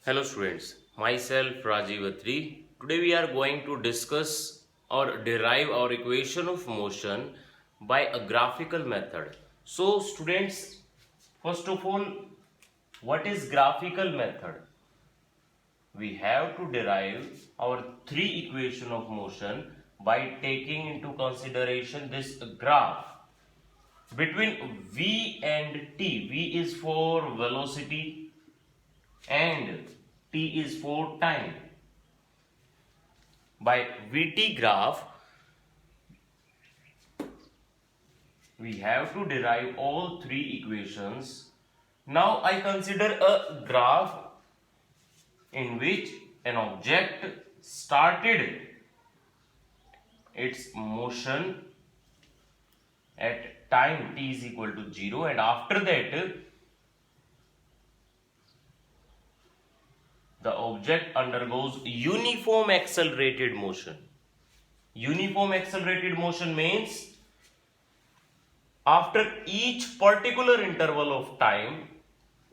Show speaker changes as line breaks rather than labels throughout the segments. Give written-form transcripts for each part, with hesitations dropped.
Hello students, myself Rajiv Atri. Today we are going to discuss or derive our equation of motion by a graphical method. So students, first of all, what is graphical method? We have to derive our three equation of motion by taking into consideration this graph between V and T. V is for velocity and T is for time. By Vt graph, we have to derive all three equations. Now I consider a graph in which an object started its motion at time t is equal to 0, and after that the object undergoes uniform accelerated motion. Uniform accelerated motion means after each particular interval of time,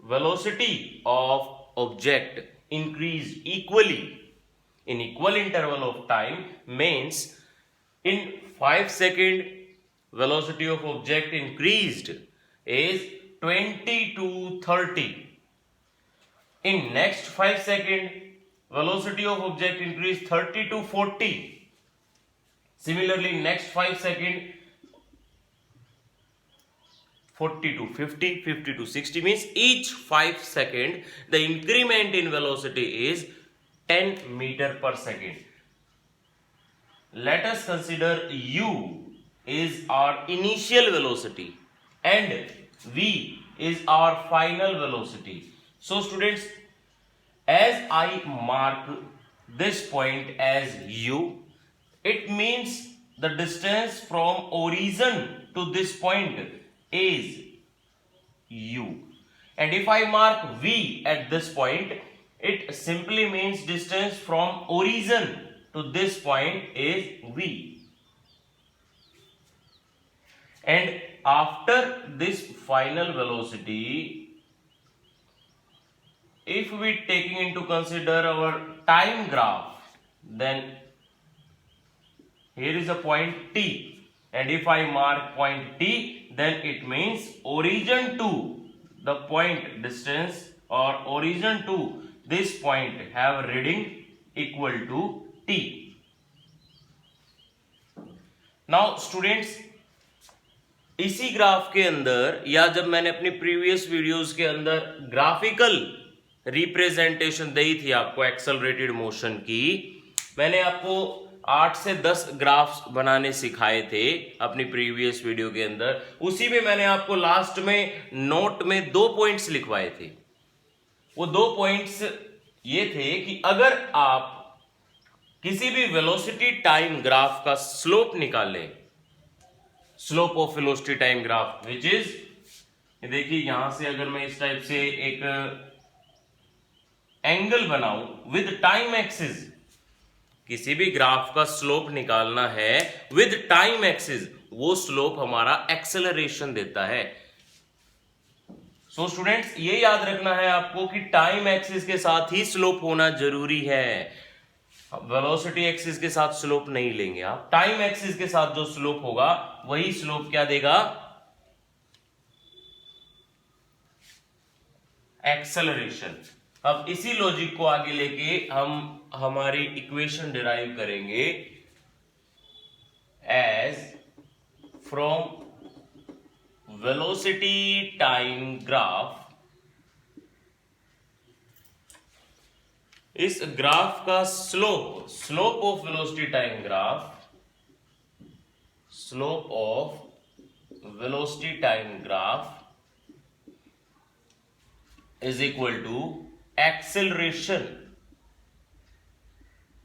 velocity of object increased equally in equal interval of time, means in 5 second velocity of object increased is 20 to 30. In next 5 second, velocity of object increased 30 to 40. Similarly, next 5 second, 40 to 50, 50 to 60, means each 5 second the increment in velocity is 10 meter per second. Let us consider u is our initial velocity and v is our final velocity. So students, as I mark this point as u, it means the distance from origin to this point is u. And if I mark v at this point, it simply means distance from origin to this point is v. And after this final velocity, if we taking into consider our time graph, then here is a point t, and if I mark point t, then it means origin to the point distance or origin to this point have reading equal to t. Now students, इसी graph के अंदर या जब मैंने अपनी previous videos के अंदर graphical representation दी थी आपको एक्सेलरेटेड मोशन की, मैंने आपको 8 से 10 ग्राफ्स बनाने सिखाए थे अपनी प्रीवियस वीडियो के अंदर. उसी में मैंने आपको लास्ट में नोट में 2 पॉइंट्स लिखवाए थे. वो 2 पॉइंट्स ये थे कि अगर आप किसी भी वेलोसिटी टाइम ग्राफ का स्लोप निकालें, slope of velocity time graph which is, देखिए यहां से अगर मैं इस टाइप से एक एंगल बनाऊं विद टाइम एक्सिस, किसी भी ग्राफ का स्लोप निकालना है विद टाइम एक्सिस, वो स्लोप हमारा एक्सेलरेशन देता है. सो स्टूडेंट्स, ये याद रखना है आपको कि टाइम एक्सिस के साथ ही स्लोप होना जरूरी है. वेलोसिटी एक्सिस के साथ स्लोप नहीं लेंगे आप. टाइम एक्सिस के साथ जो स्लोप होगा वही स्लोप क्या देगा, एक्सेलरेशन. अब इसी लॉजिक को आगे लेके हम हमारी इक्वेशन डिराइव करेंगे as from velocity time graph. इस ग्राफ का slope of velocity time graph, slope of velocity time graph is equal to acceleration.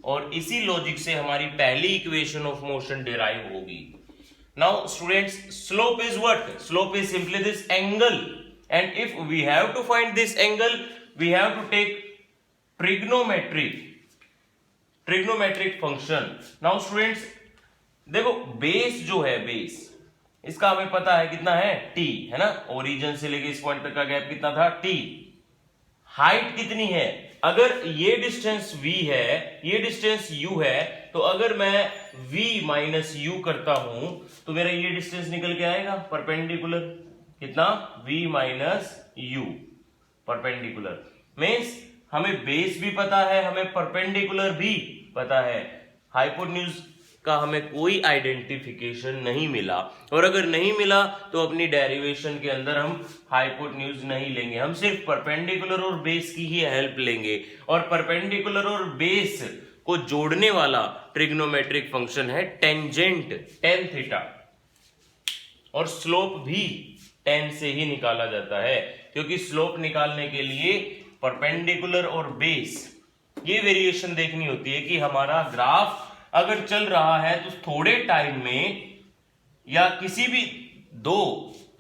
और इसी लॉजिक से हमारी पहली इक्वेशन ऑफ मोशन डिराइव होगी. Now students, slope is what? Slope is simply this angle, and if we have to find this angle, we have to take trigonometric function. Now students देखो, base जो है, base इसका हमें पता है कितना है, t है ना. ओरिजिन से लेके इस पॉइंट तक का गैप कितना था, t. हाइट कितनी है, अगर ये डिस्टेंस v है, ये डिस्टेंस u है, तो अगर मैं v माइनस u करता हूं तो मेरा ये डिस्टेंस निकल के आएगा परपेंडिकुलर। कितना? v minus u perpendicular. Means हमें बेस भी पता है, हमें परपेंडिकुलर भी पता है, हाइपोटेन्यूज का हमें कोई आइडेंटिफिकेशन नहीं मिला। और अगर नहीं मिला तो अपनी डेरिवेशन के अंदर हम हाइपोटेन्यूज नहीं लेंगे, हम सिर्फ परपेंडिकुलर और बेस की ही हेल्प लेंगे। और परपेंडिकुलर और बेस को जोड़ने वाला ट्रिग्नोमेट्रिक फंक्शन है टेंजेंट, टेन थीटा। और स्लोप भी टेन से ही निकाला जाता है, क्योंकि स्लोप निकालने के लिए परपेंडिकुलर और बेस ये वेरिएशन देखनी होती है कि हमारा ग्राफ अगर चल रहा है तो थोड़े टाइम में या किसी भी दो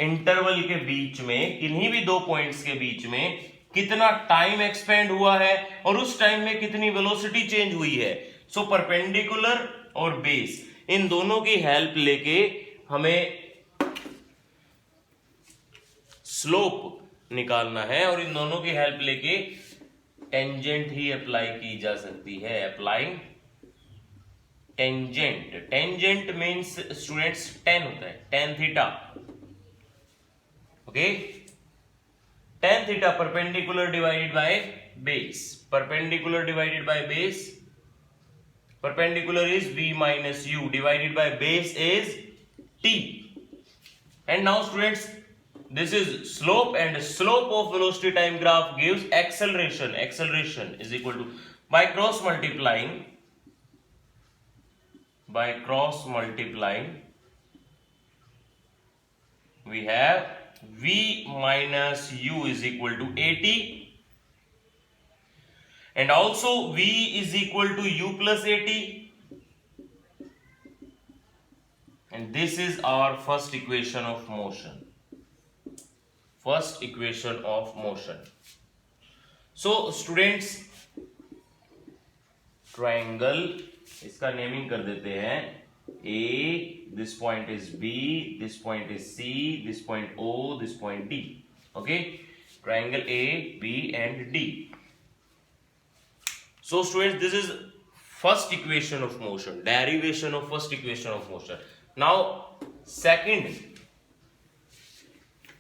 इंटरवल के बीच में, किन्हीं भी दो पॉइंट्स के बीच में कितना टाइम एक्सपेंड हुआ है और उस टाइम में कितनी वेलोसिटी चेंज हुई है। सो परपेंडिकुलर और बेस इन दोनों की हेल्प लेके हमें स्लोप निकालना है और इन दोनों की हेल्प लेके टेंजेंट ही अप्लाई की जा सकती है। Applying tangent, tangent means students ten होता है, tan theta. Okay, tan theta perpendicular divided by base, perpendicular divided by base, perpendicular is v minus u divided by base is t. And now students, this is slope, and slope of velocity time graph gives acceleration. Acceleration is equal to, by cross multiplying we have v minus u is equal to at, and also v is equal to u plus at, and this is our first equation of motion. First equation of motion. So students, triangle, इसका naming कर देते हैं A, this point is B, this point is C, this point O, this point D. Okay, triangle A, B and D. So students, this is first equation of motion, derivation of first equation of motion. Now second,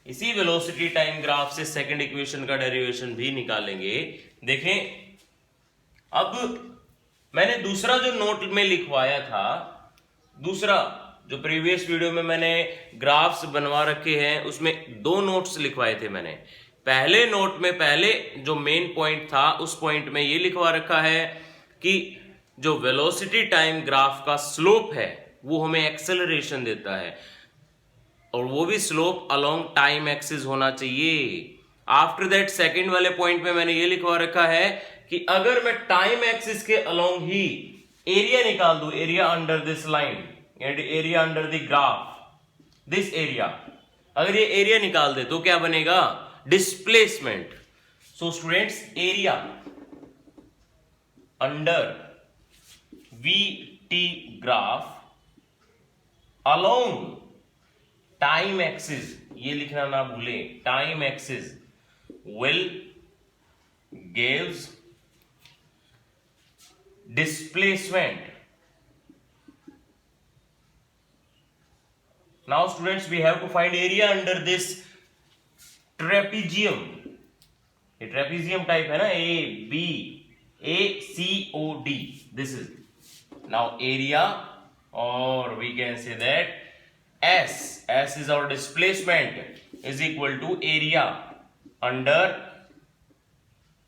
इसी velocity time graph से second equation का derivation भी निकालेंगे। देखें, अब मैंने दूसरा जो नोट में लिखवाया था, दूसरा जो प्रीवियस वीडियो में मैंने ग्राफ्स बनवा रखे हैं, उसमें दो नोट्स लिखवाए थे मैंने। पहले नोट में पहले जो मेन पॉइंट था, उस पॉइंट में ये लिखवा रखा है कि जो वेलोसिटी टाइम ग्राफ का स्लोप है वो हमें एक्सेलरेशन देता है, और वो भी स्लोप अलोंग टाइम एक्सिस होना चाहिए। आफ्टर दैट सेकंड वाले पॉइंट में मैंने ये लिखवा रखा है कि अगर मैं टाइम एक्सिस के अलोंग ही एरिया निकाल दूं, area under this line and area under the graph, this area, अगर ये एरिया निकाल दे तो क्या बनेगा? Displacement. So students, area under we T graph along time axis, ये लिखना ना भूले, time axis will gives displacement. Now students, we have to find area under this trapezium. ये trapezium type है ना, ACOD. This is now area, or we can say that S is our displacement, is equal to area under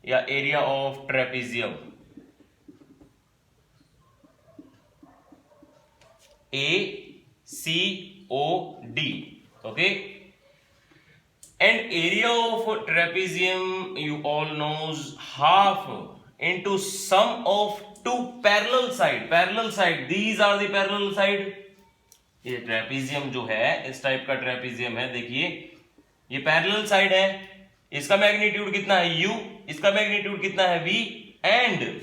या area of trapezium, ACOD. Okay, and area of trapezium you all knows half into sum of two parallel side. Parallel side, these are the parallel side. ये trapezium जो है, इस type का trapezium है, देखिए ये parallel side है, इसका मैग्नीट्यूड कितना है u, इसका मैग्नीट्यूड कितना है v, and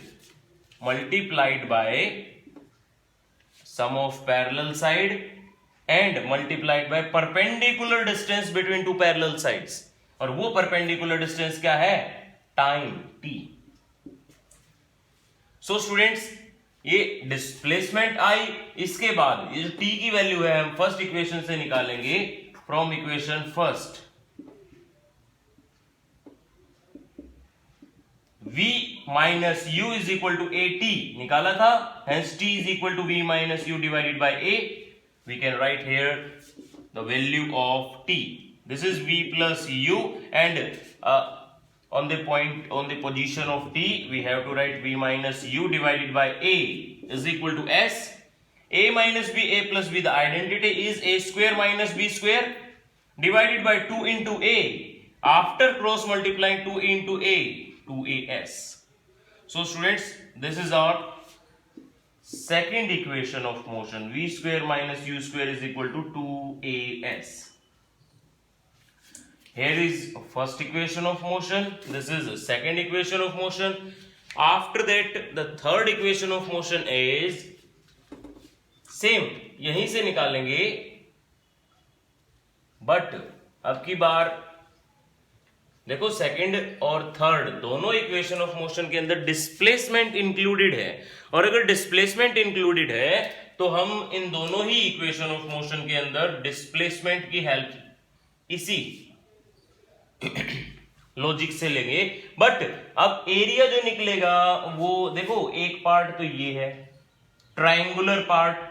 multiplied by sum of parallel side and multiplied by perpendicular distance between two parallel sides. और वो परपेंडिकुलर डिस्टेंस क्या है? Time t। सो स्टूडेंट्स ये डिस्प्लेसमेंट आई, इसके बाद ये जो t की वैल्यू है हम फर्स्ट इक्वेशन से निकालेंगे, from equation first v minus u is equal to at निकाला था, hence t is equal to v minus u divided by a. We can write here the value of t. This is v plus u, and on the position of t we have to write v minus u divided by a is equal to s. A minus b, a plus b, the identity is a square minus b square divided by 2 into a. After cross multiplying 2 into a, 2as. So students, this is our second equation of motion. V square minus u square is equal to 2as. Here is first equation of motion. This is the second equation of motion. After that, the third equation of motion is same. यहीं से निकालेंगे, but अब की बार देखो second और third दोनों equation of motion के अंदर डिस्प्लेसमेंट इंक्लूडेड है, और अगर डिस्प्लेसमेंट इंक्लूडेड है तो हम इन दोनों ही इक्वेशन ऑफ मोशन के अंदर डिस्प्लेसमेंट की हेल्प इसी लॉजिक से लेंगे. बट अब एरिया जो निकलेगा वो देखो, एक पार्ट तो ये है ट्रायंगुलर पार्ट,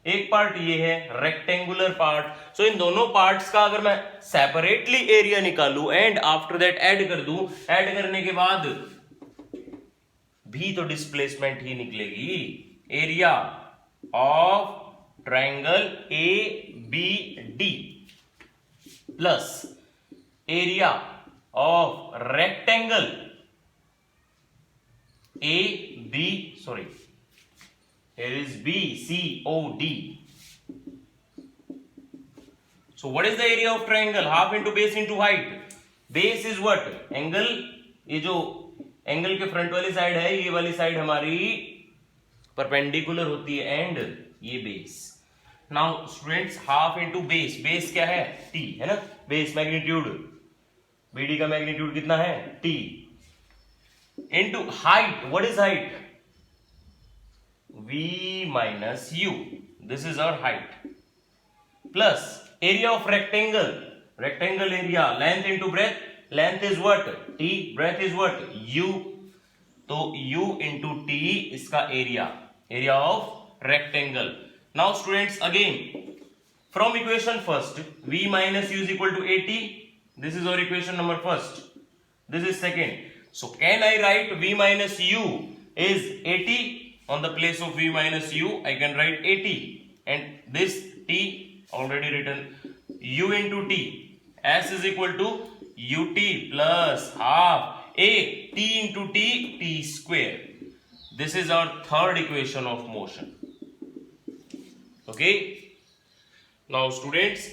एक पार्ट ये है रेक्टेंगुलर पार्ट. सो इन दोनों पार्ट्स का अगर मैं सेपरेटली एरिया निकालूं एंड आफ्टर दैट ऐड कर दूं, ऐड करने के बाद भी तो डिस्प्लेसमेंट ही निकलेगी. Area of triangle A B D plus area of rectangle A B, sorry here is BCOD. So what is the area of triangle? Half into base into height. Base is what? Angle. ये जो angle के front वाली side है, ये वाली side हमारी perpendicular होती है, एंड ये base. Now students, half into base, base क्या है? T है ना. बेस मैग्नीट्यूड, BD का मैग्नीट्यूड कितना है? T. Into height. What is height? V minus u. This is our height. Plus area of rectangle. Rectangle area. Length into breadth. Length is what? T. Breadth is what? U. तो u into t इसका area. Area of rectangle. Now students, again from equation first, v minus u is equal to at. This is our equation number first. This is second. So can I write v minus u is at? On the place of v minus u, I can write at, and this t already written, u into t, s is equal to ut plus half a t into t, t square. This is our third equation of motion. Okay. Now students,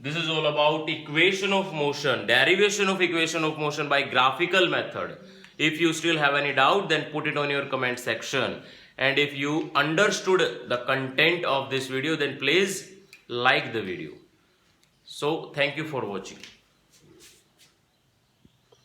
this is all about equation of motion, derivation of equation of motion by graphical method. If you still have any doubt, then put it on your comment section. And if you understood the content of this video, then please like the video. So thank you for watching.